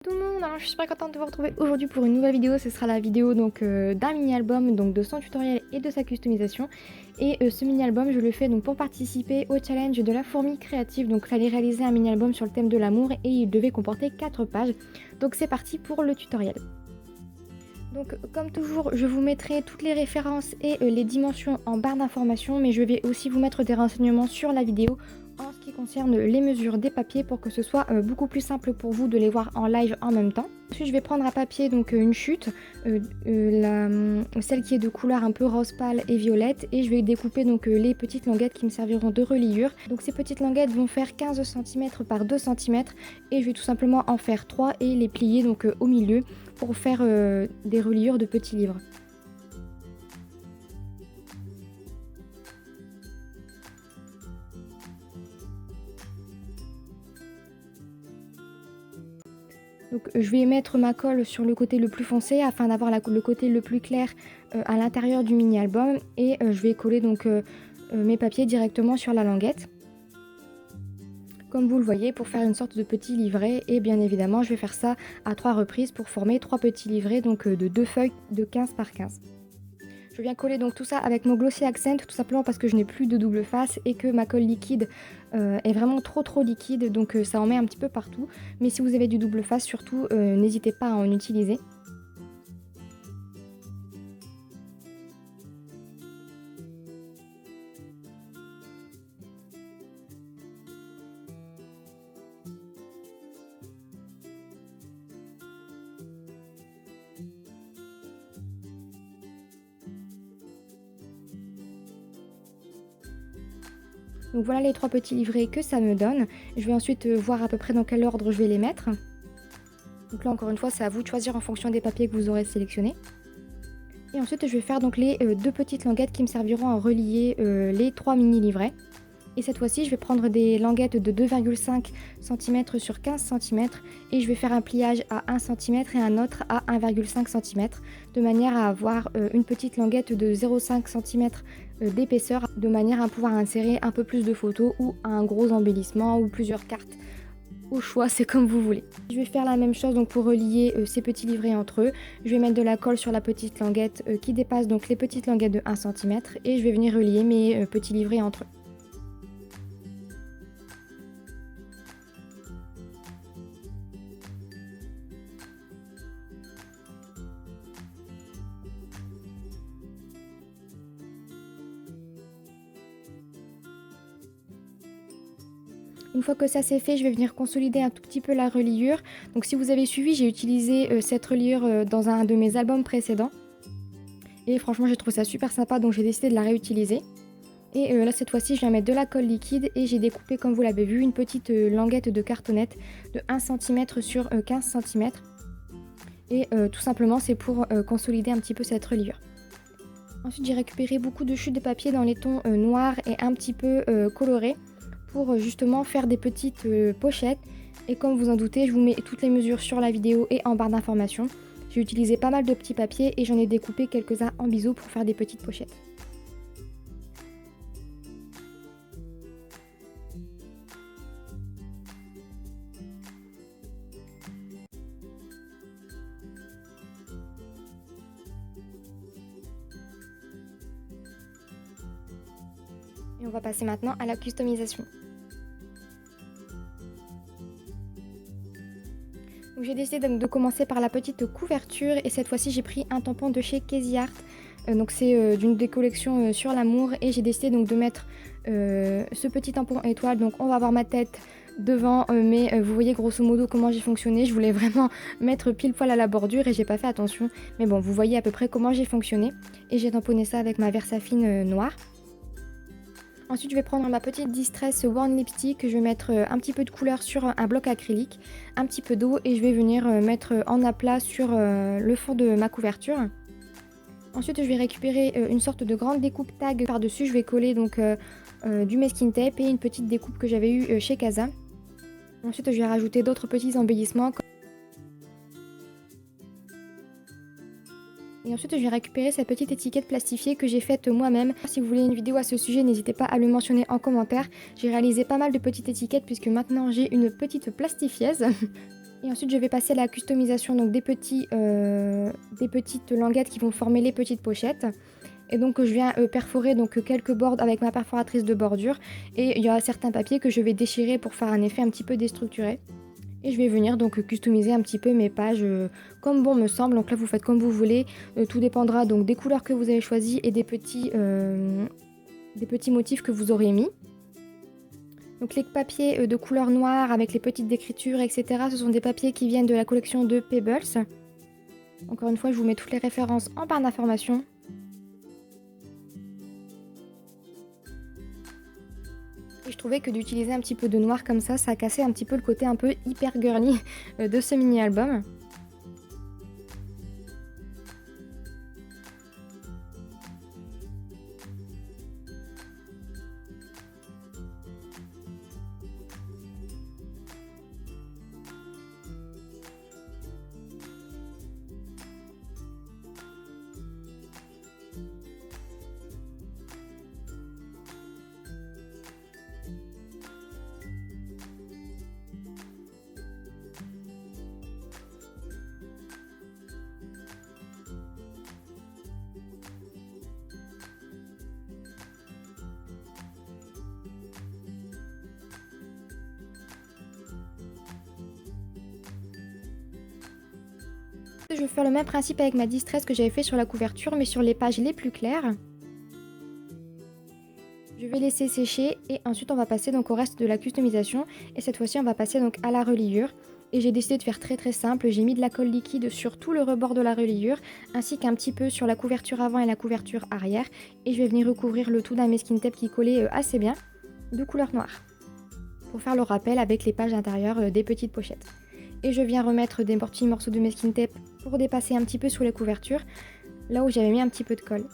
Tout le monde, alors je suis super contente de vous retrouver aujourd'hui pour une nouvelle vidéo. Ce sera la vidéo d'un mini-album, donc de son tutoriel et de sa customisation. Et ce mini-album, je le fais donc pour participer au challenge de la fourmi créative. Donc il fallait réaliser un mini-album sur le thème de l'amour et il devait comporter 4 pages. Donc c'est parti pour le tutoriel. Donc comme toujours, je vous mettrai toutes les références et les dimensions en barre d'informations, mais je vais aussi vous mettre des renseignements sur la vidéo en ce qui concerne les mesures des papiers pour que ce soit beaucoup plus simple pour vous de les voir en live en même temps. Ensuite, je vais prendre un papier, donc une chute, celle qui est de couleur un peu rose pâle et violette, et je vais découper donc les petites languettes qui me serviront de reliure. Donc ces petites languettes vont faire 15 cm par 2 cm et je vais tout simplement en faire 3 et les plier donc au milieu pour faire des reliures de petits livres. Donc je vais mettre ma colle sur le côté le plus foncé afin d'avoir le côté le plus clair à l'intérieur du mini album et je vais coller donc mes papiers directement sur la languette. Comme vous le voyez, pour faire une sorte de petit livret, et bien évidemment je vais faire ça à 3 reprises pour former 3 petits livrets donc de 2 feuilles de 15 par 15. Je viens coller donc tout ça avec mon Glossy Accent, tout simplement parce que je n'ai plus de double face et que ma colle liquide est vraiment trop liquide, donc ça en met un petit peu partout. Mais si vous avez du double face, surtout n'hésitez pas à en utiliser. Donc voilà les 3 petits livrets que ça me donne. Je vais ensuite voir à peu près dans quel ordre je vais les mettre. Donc là encore une fois, c'est à vous de choisir en fonction des papiers que vous aurez sélectionnés. Et ensuite je vais faire donc les 2 petites languettes qui me serviront à relier les 3 mini livrets. Et cette fois-ci, je vais prendre des languettes de 2,5 cm sur 15 cm et je vais faire un pliage à 1 cm et un autre à 1,5 cm de manière à avoir une petite languette de 0,5 cm d'épaisseur de manière à pouvoir insérer un peu plus de photos ou un gros embellissement ou plusieurs cartes. Au choix, c'est comme vous voulez. Je vais faire la même chose donc pour relier ces petits livrets entre eux. Je vais mettre de la colle sur la petite languette qui dépasse donc les petites languettes de 1 cm et je vais venir relier mes petits livrets entre eux. Une fois que ça c'est fait, je vais venir consolider un tout petit peu la reliure. Donc si vous avez suivi, j'ai utilisé cette reliure dans un de mes albums précédents. Et franchement, j'ai trouvé ça super sympa, donc j'ai décidé de la réutiliser. Et là, cette fois-ci, je viens mettre de la colle liquide et j'ai découpé, comme vous l'avez vu, une petite languette de cartonnette de 1 cm sur 15 cm. Et tout simplement, c'est pour consolider un petit peu cette reliure. Ensuite, j'ai récupéré beaucoup de chutes de papier dans les tons noirs et un petit peu colorés pour justement faire des petites pochettes. Et comme vous en doutez, je vous mets toutes les mesures sur la vidéo et en barre d'informations. J'ai utilisé pas mal de petits papiers et j'en ai découpé quelques-uns en biseau pour faire des petites pochettes. Et on va passer maintenant à la customisation. J'ai décidé donc de commencer par la petite couverture et cette fois-ci j'ai pris un tampon de chez Casey Art. Donc c'est d'une des collections sur l'amour et j'ai décidé donc de mettre ce petit tampon étoile. Donc on va voir ma tête devant mais vous voyez grosso modo comment j'ai fonctionné. Je voulais vraiment mettre pile poil à la bordure et j'ai pas fait attention. Mais bon, vous voyez à peu près comment j'ai fonctionné et j'ai tamponné ça avec ma Versafine noire. Ensuite, je vais prendre ma petite Distress Worn Lipstick, je vais mettre un petit peu de couleur sur un bloc acrylique, un petit peu d'eau et je vais venir mettre en aplat sur le fond de ma couverture. Ensuite, je vais récupérer une sorte de grande découpe tag par-dessus, je vais coller donc du masking tape et une petite découpe que j'avais eue chez Casa. Ensuite, je vais rajouter d'autres petits embellissements. Et ensuite, je vais récupérer cette petite étiquette plastifiée que j'ai faite moi-même. Si vous voulez une vidéo à ce sujet, n'hésitez pas à le mentionner en commentaire. J'ai réalisé pas mal de petites étiquettes puisque maintenant j'ai une petite plastifieuse. Et ensuite, je vais passer à la customisation donc des petites languettes qui vont former les petites pochettes. Et donc, je viens perforer donc quelques bords avec ma perforatrice de bordure. Et il y a certains papiers que je vais déchirer pour faire un effet un petit peu déstructuré. Et je vais venir donc customiser un petit peu mes pages comme bon me semble. Donc là, vous faites comme vous voulez. Tout dépendra donc des couleurs que vous avez choisies et des petits motifs que vous aurez mis. Donc les papiers de couleur noire avec les petites écritures, etc. Ce sont des papiers qui viennent de la collection de Pebbles. Encore une fois, je vous mets toutes les références en barre d'informations. Et je trouvais que d'utiliser un petit peu de noir comme ça cassait un petit peu le côté un peu hyper girly de ce mini-album. Je vais faire le même principe avec ma distress que j'avais fait sur la couverture, mais sur les pages les plus claires. Je vais laisser sécher et ensuite on va passer donc au reste de la customisation. Et cette fois-ci, on va passer donc à la reliure. Et j'ai décidé de faire très très simple. J'ai mis de la colle liquide sur tout le rebord de la reliure, ainsi qu'un petit peu sur la couverture avant et la couverture arrière. Et je vais venir recouvrir le tout d'un masking tape qui collait assez bien, de couleur noire, pour faire le rappel avec les pages intérieures des petites pochettes. Et je viens remettre des petits morceaux de masking tape pour dépasser un petit peu sous la couverture, là où j'avais mis un petit peu de colle.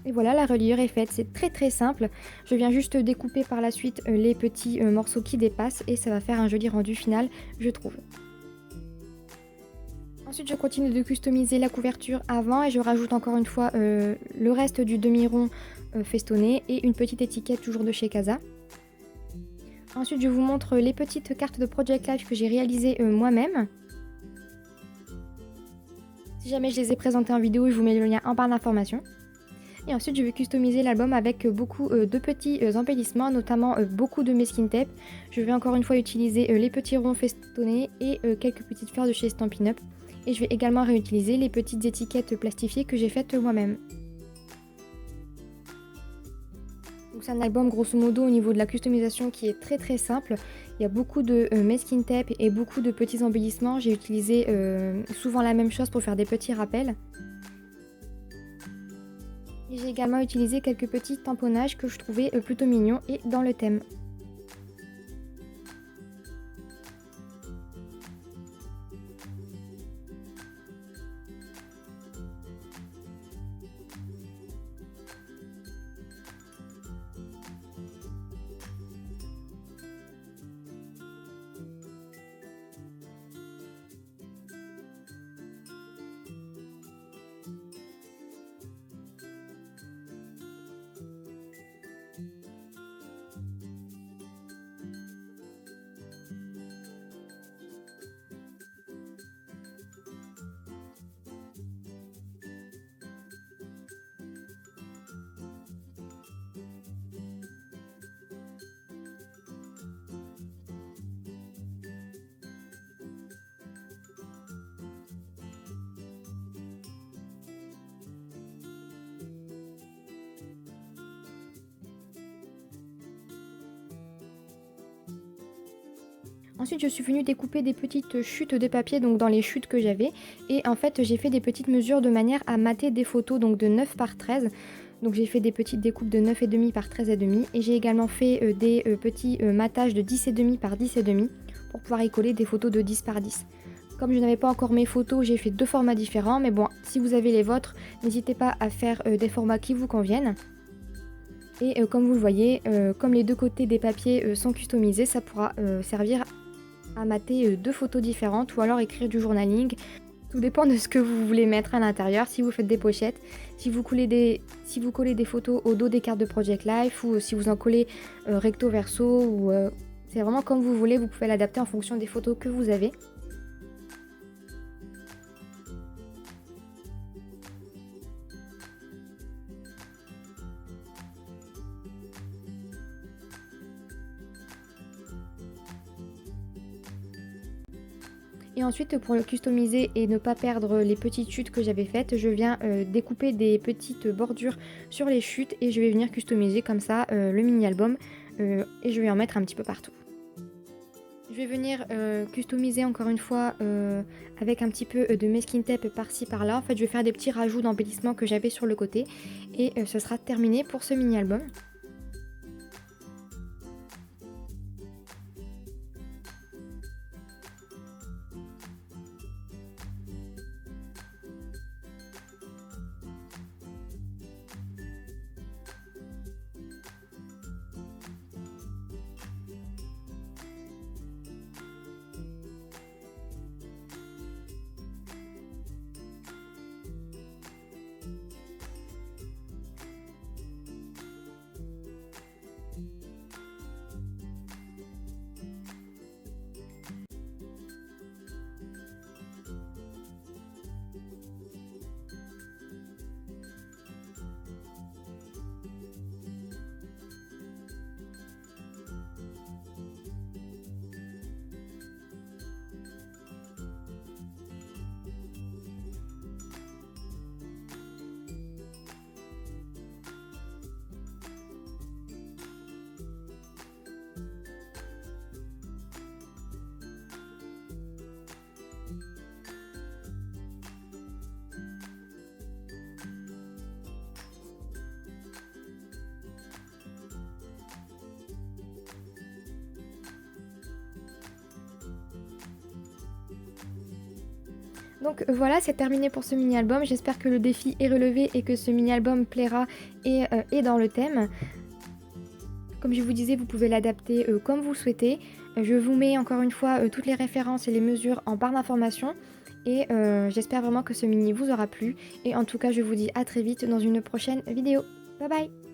Et voilà, la reliure est faite, c'est très très simple. Je viens juste découper par la suite les petits morceaux qui dépassent et ça va faire un joli rendu final, je trouve. Ensuite, je continue de customiser la couverture avant et je rajoute encore une fois le reste du demi-rond festonné et une petite étiquette toujours de chez Casa. Ensuite, je vous montre les petites cartes de Project Life que j'ai réalisées moi-même. Si jamais je les ai présentées en vidéo, je vous mets le lien en barre d'informations. Et ensuite, je vais customiser l'album avec beaucoup de petits embellissements, notamment beaucoup de masking tape. Je vais encore une fois utiliser les petits ronds festonnés et quelques petites fleurs de chez Stampin' Up. Et je vais également réutiliser les petites étiquettes plastifiées que j'ai faites moi-même. Donc c'est un album grosso modo au niveau de la customisation qui est très très simple. Il y a beaucoup de masking tape et beaucoup de petits embellissements. J'ai utilisé souvent la même chose pour faire des petits rappels. Et j'ai également utilisé quelques petits tamponnages que je trouvais plutôt mignons et dans le thème. Ensuite, je suis venue découper des petites chutes de papier donc dans les chutes que j'avais. Et en fait, j'ai fait des petites mesures de manière à mater des photos donc de 9 par 13. Donc j'ai fait des petites découpes de 9,5 par 13,5. Et j'ai également fait des petits matages de 10,5 par 10,5 pour pouvoir y coller des photos de 10 par 10. Comme je n'avais pas encore mes photos, j'ai fait deux formats différents. Mais bon, si vous avez les vôtres, n'hésitez pas à faire des formats qui vous conviennent. Et comme vous le voyez, comme les deux côtés des papiers sont customisés, ça pourra servir à mater deux photos différentes ou alors écrire du journaling. Tout dépend de ce que vous voulez mettre à l'intérieur, si vous faites des pochettes, si vous collez des photos au dos des cartes de Project Life ou si vous en collez recto verso. C'est vraiment comme vous voulez, vous pouvez l'adapter en fonction des photos que vous avez. Et ensuite, pour le customiser et ne pas perdre les petites chutes que j'avais faites, je viens découper des petites bordures sur les chutes et je vais venir customiser comme ça le mini-album et je vais en mettre un petit peu partout. Je vais venir customiser encore une fois avec un petit peu de masking tape par-ci par-là. En fait, je vais faire des petits rajouts d'embellissement que j'avais sur le côté et ce sera terminé pour ce mini-album. Donc voilà, c'est terminé pour ce mini-album. J'espère que le défi est relevé et que ce mini-album plaira et est dans le thème. Comme je vous disais, vous pouvez l'adapter comme vous le souhaitez. Je vous mets encore une fois toutes les références et les mesures en barre d'informations. Et j'espère vraiment que ce mini vous aura plu. Et en tout cas, je vous dis à très vite dans une prochaine vidéo. Bye bye!